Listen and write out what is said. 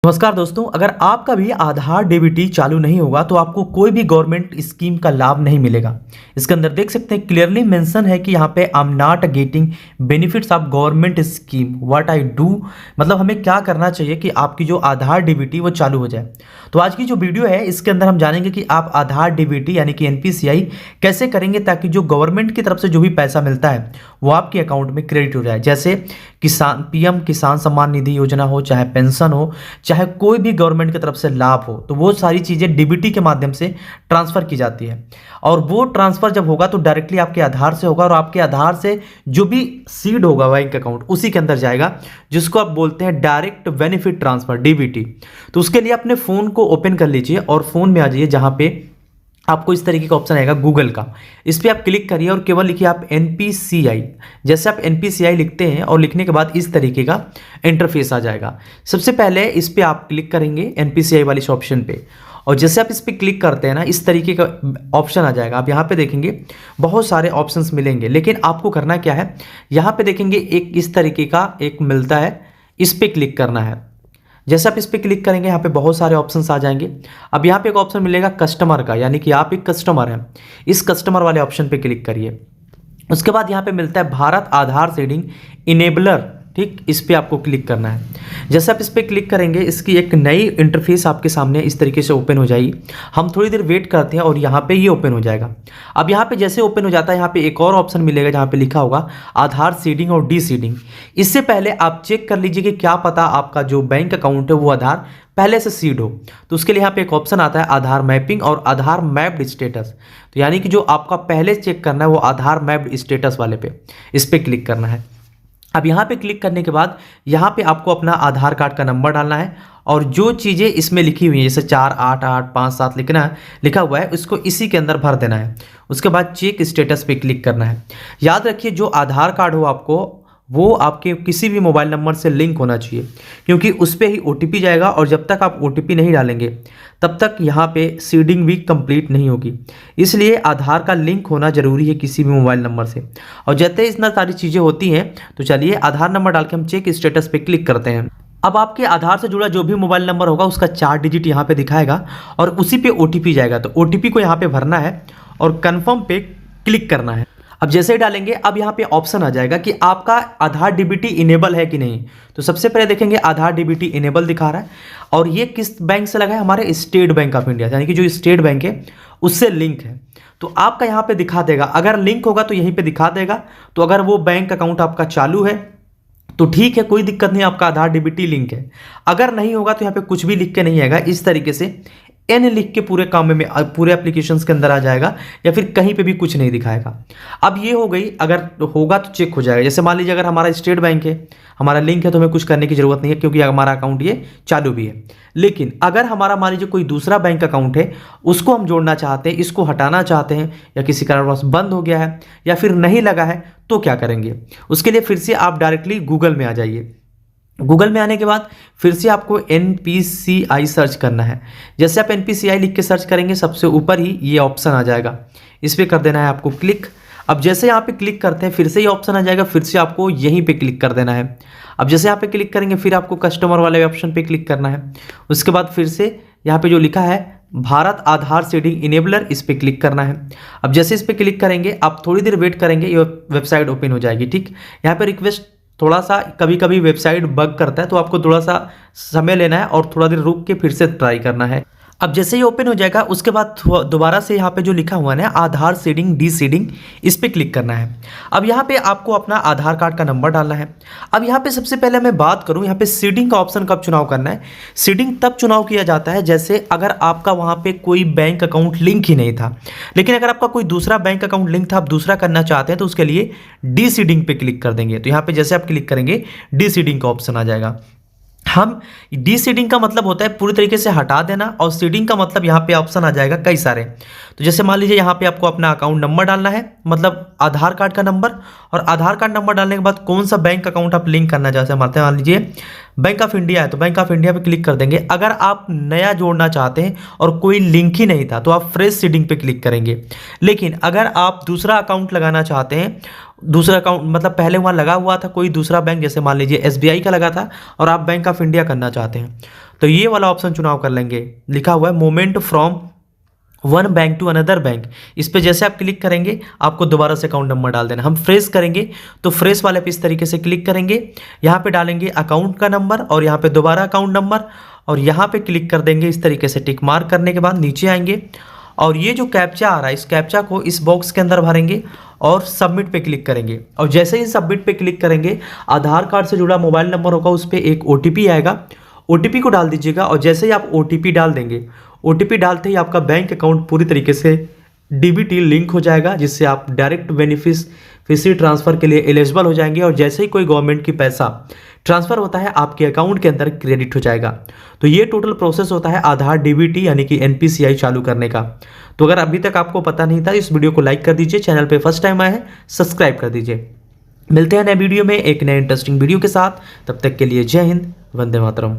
नमस्कार दोस्तों, अगर आपका भी आधार डीबीटी चालू नहीं होगा तो आपको कोई भी गवर्नमेंट स्कीम का लाभ नहीं मिलेगा। इसके अंदर देख सकते हैं क्लियरली मेंशन है कि यहाँ पे I am not getting benefits of government scheme, what I do, मतलब हमें क्या करना चाहिए कि आपकी जो आधार डीबीटी वो चालू हो जाए। तो आज की जो वीडियो है इसके अंदर हम जानेंगे कि आप आधार डीबीटी यानी कि एनपीसीआई कैसे करेंगे ताकि जो गवर्नमेंट की तरफ से जो भी पैसा मिलता है वो आपके अकाउंट में क्रेडिट हो जाए। जैसे पीएम किसान सम्मान निधि योजना हो, चाहे पेंशन हो, चाहे कोई भी गवर्नमेंट की तरफ से लाभ हो, तो वो सारी चीज़ें डीबीटी के माध्यम से ट्रांसफ़र की जाती है। और वो ट्रांसफ़र जब होगा तो डायरेक्टली आपके आधार से होगा और आपके आधार से जो भी सीड होगा बैंक अकाउंट उसी के अंदर जाएगा, जिसको आप बोलते हैं डायरेक्ट बेनिफिट ट्रांसफ़र डीबीटी। तो उसके लिए अपने फ़ोन को ओपन कर लीजिए और फ़ोन में आ जाइए, जहाँ पे आपको इस तरीके का ऑप्शन आएगा गूगल का। इस पर आप क्लिक करिए और केवल लिखिए आप एनपीसीआई। जैसे आप एनपीसीआई लिखते हैं और लिखने के बाद इस तरीके का इंटरफेस आ जाएगा। सबसे पहले इस पर आप क्लिक करेंगे एनपीसीआई वाले इस ऑप्शन पे, और जैसे आप इस पर क्लिक करते हैं ना, इस तरीके का ऑप्शन आ जाएगा। आप यहाँ पे देखेंगे बहुत सारे ऑप्शंस मिलेंगे, लेकिन आपको करना क्या है, यहाँ पे देखेंगे एक इस तरीके का एक मिलता है, इस पर क्लिक करना है। जैसे आप इस पर क्लिक करेंगे यहाँ पे बहुत सारे ऑप्शंस आ जाएंगे। अब यहाँ पे एक ऑप्शन मिलेगा कस्टमर का, यानी कि आप एक कस्टमर हैं, इस कस्टमर वाले ऑप्शन पे क्लिक करिए। उसके बाद यहाँ पे मिलता है भारत आधार सीडिंग इनेबलर, ठीक, इस पर आपको क्लिक करना है। जैसे आप इस पर क्लिक करेंगे इसकी एक नई इंटरफेस आपके सामने इस तरीके से ओपन हो जाएगी। हम थोड़ी देर वेट करते हैं और यहाँ पे ये ओपन हो जाएगा। अब यहाँ पे जैसे ओपन हो जाता है यहाँ पे एक और ऑप्शन मिलेगा जहाँ पे लिखा होगा आधार सीडिंग और डी सीडिंग। इससे पहले आप चेक कर लीजिए कि क्या पता आपका जो बैंक अकाउंट है वो आधार पहले से सीड हो। तो उसके लिए यहाँ पे एक ऑप्शन आता है आधार मैपिंग और आधार मैप्ड स्टेटस। तो यानी कि जो आपका पहले चेक करना है वो आधार मैप्ड स्टेटस वाले पे, इस पर क्लिक करना है। अब यहाँ पे क्लिक करने के बाद यहाँ पे आपको अपना आधार कार्ड का नंबर डालना है और जो चीज़ें इसमें लिखी हुई हैं जैसे 48857 लिखा हुआ है उसको इसी के अंदर भर देना है। उसके बाद चेक स्टेटस पे क्लिक करना है। याद रखिए जो आधार कार्ड हो आपको वो आपके किसी भी मोबाइल नंबर से लिंक होना चाहिए, क्योंकि उस पर ही ओटीपी जाएगा और जब तक आप ओटीपी नहीं डालेंगे तब तक यहाँ पे सीडिंग भी कंप्लीट नहीं होगी। इसलिए आधार का लिंक होना जरूरी है किसी भी मोबाइल नंबर से। और जैसे इतना सारी चीज़ें होती हैं तो चलिए आधार नंबर डाल के हम चेक स्टेटस पे क्लिक करते हैं। अब आपके आधार से जुड़ा जो भी मोबाइल नंबर होगा उसका 4 डिजिट यहाँ पे दिखाएगा और उसी पे ओटीपी जाएगा। तो ओटीपी को यहाँ पे भरना है और कन्फर्म पे क्लिक करना है। अब जैसे ही डालेंगे अब यहाँ पे ऑप्शन आ जाएगा कि आपका आधार डीबीटी इनेबल है कि नहीं। तो सबसे पहले देखेंगे आधार डीबीटी इनेबल दिखा रहा है और ये किस बैंक से लगा है, हमारे स्टेट बैंक ऑफ इंडिया, यानी कि जो स्टेट बैंक है उससे लिंक है। तो आपका यहाँ पे दिखा देगा, अगर लिंक होगा तो यहीं पे दिखा देगा। तो अगर वो बैंक अकाउंट आपका चालू है तो ठीक है, कोई दिक्कत नहीं, आपका आधार डीबीटी लिंक है। अगर नहीं होगा तो यहाँ पे कुछ भी लिख के नहीं आएगा, इस तरीके से एन लिख के पूरे काम में पूरे एप्लीकेशंस के अंदर आ जाएगा या फिर कहीं पे भी कुछ नहीं दिखाएगा। अब ये हो गई, अगर होगा तो चेक हो जाएगा। जैसे मान लीजिए अगर हमारा स्टेट बैंक है, हमारा लिंक है, तो हमें कुछ करने की जरूरत नहीं है क्योंकि हमारा अकाउंट ये चालू भी है। लेकिन अगर हमारा मान लीजिए कोई दूसरा बैंक अकाउंट है, उसको हम जोड़ना चाहते हैं, इसको हटाना चाहते हैं या किसी कारणवश बंद हो गया है या फिर नहीं लगा है, तो क्या करेंगे? उसके लिए फिर से आप डायरेक्टली गूगल में आ जाइए। गूगल में आने के बाद फिर से आपको एनपीसीआई सर्च करना है। जैसे आप एनपीसीआई लिख के सर्च करेंगे सबसे ऊपर ही ये ऑप्शन आ जाएगा, इस पर कर देना है आपको क्लिक। अब जैसे यहाँ पे क्लिक करते हैं फिर से ये ऑप्शन आ जाएगा, फिर से आपको यहीं पे क्लिक कर देना है। अब जैसे यहाँ पे क्लिक करेंगे फिर आपको कस्टमर वाले ऑप्शन पे क्लिक करना है। उसके बाद फिर से यहाँ पे जो लिखा है भारत आधार सीडिंग इनेबलर, इस पर क्लिक करना है। अब जैसे इस पर क्लिक करेंगे आप थोड़ी देर वेट करेंगे, ये वेबसाइट ओपन हो जाएगी। ठीक, यहाँ पे रिक्वेस्ट थोड़ा सा कभी कभी वेबसाइट बग करता है तो आपको थोड़ा सा समय लेना है और थोड़ा देर रुक के फिर से ट्राई करना है। अब जैसे ही ओपन हो जाएगा उसके बाद दोबारा से यहाँ पे जो लिखा हुआ है ना आधार सीडिंग डी सीडिंग, इस पे क्लिक करना है। अब यहाँ पे आपको अपना आधार कार्ड का नंबर डालना है। अब यहाँ पे सबसे पहले मैं बात करूँ, यहाँ पे सीडिंग का ऑप्शन कब चुनाव करना है। सीडिंग तब चुनाव किया जाता है जैसे अगर आपका वहाँ पे कोई बैंक अकाउंट लिंक ही नहीं था, लेकिन अगर आपका कोई दूसरा बैंक अकाउंट लिंक था, आप दूसरा करना चाहते हैं, तो उसके लिए डी सीडिंग पे क्लिक कर देंगे। तो यहाँ पे जैसे आप क्लिक करेंगे डी सीडिंग का ऑप्शन आ जाएगा। हम डी सीडिंग का मतलब होता है पूरी तरीके से हटा देना और सीडिंग का मतलब यहाँ पे ऑप्शन आ जाएगा कई सारे। तो जैसे मान लीजिए यहाँ पे आपको अपना अकाउंट नंबर डालना है, मतलब आधार कार्ड का नंबर, और आधार कार्ड नंबर डालने के बाद कौन सा बैंक अकाउंट आप लिंक करना चाहते हैं। मान लीजिए बैंक ऑफ इंडिया है तो बैंक ऑफ इंडिया पे क्लिक कर देंगे। अगर आप नया जोड़ना चाहते हैं और कोई लिंक ही नहीं था तो आप फ्रेश सीडिंग पे क्लिक करेंगे। लेकिन अगर आप दूसरा अकाउंट लगाना चाहते हैं, दूसरा अकाउंट मतलब पहले वहाँ लगा हुआ था कोई दूसरा बैंक, जैसे मान लीजिए एसबीआई का लगा था और आप बैंक ऑफ इंडिया करना चाहते हैं, तो ये वाला ऑप्शन चुनाव कर लेंगे, लिखा हुआ है movement from one bank to another bank. इस पे जैसे आप क्लिक करेंगे आपको दोबारा से अकाउंट नंबर डाल देना। हम फ्रेश करेंगे तो फ्रेश वाले पे इस तरीके से क्लिक करेंगे, यहाँ पे डालेंगे अकाउंट का नंबर और यहाँ पे दोबारा अकाउंट नंबर और यहाँ पे क्लिक कर देंगे। इस तरीके से टिक मार्क करने के बाद नीचे आएंगे और ये जो कैप्चा आ रहा है इस कैप्चा को इस बॉक्स के अंदर भरेंगे और सबमिट पे क्लिक करेंगे। और जैसे ही सबमिट पे क्लिक करेंगे आधार कार्ड से जुड़ा मोबाइल नंबर होगा, उस पर एक OTP आएगा, OTP को डाल दीजिएगा। और जैसे ही आप OTP डाल देंगे, OTP डालते ही आपका बैंक अकाउंट पूरी तरीके से DBT लिंक हो जाएगा, जिससे आप डायरेक्ट बेनिफिशियरी ट्रांसफ़र के लिए एलिजिबल हो जाएंगे। और जैसे ही कोई गवर्नमेंट की पैसा ट्रांसफ़र होता है आपके अकाउंट के अंदर क्रेडिट हो जाएगा। तो ये टोटल प्रोसेस होता है आधार DBT यानी कि NPCI चालू करने का। तो अगर अभी तक आपको पता नहीं था इस वीडियो को लाइक कर दीजिए, चैनल पे फर्स्ट टाइम आए हैं सब्सक्राइब कर दीजिए। मिलते हैं नए वीडियो में एक नए इंटरेस्टिंग वीडियो के साथ, तब तक के लिए जय हिंद, वंदे मातरम।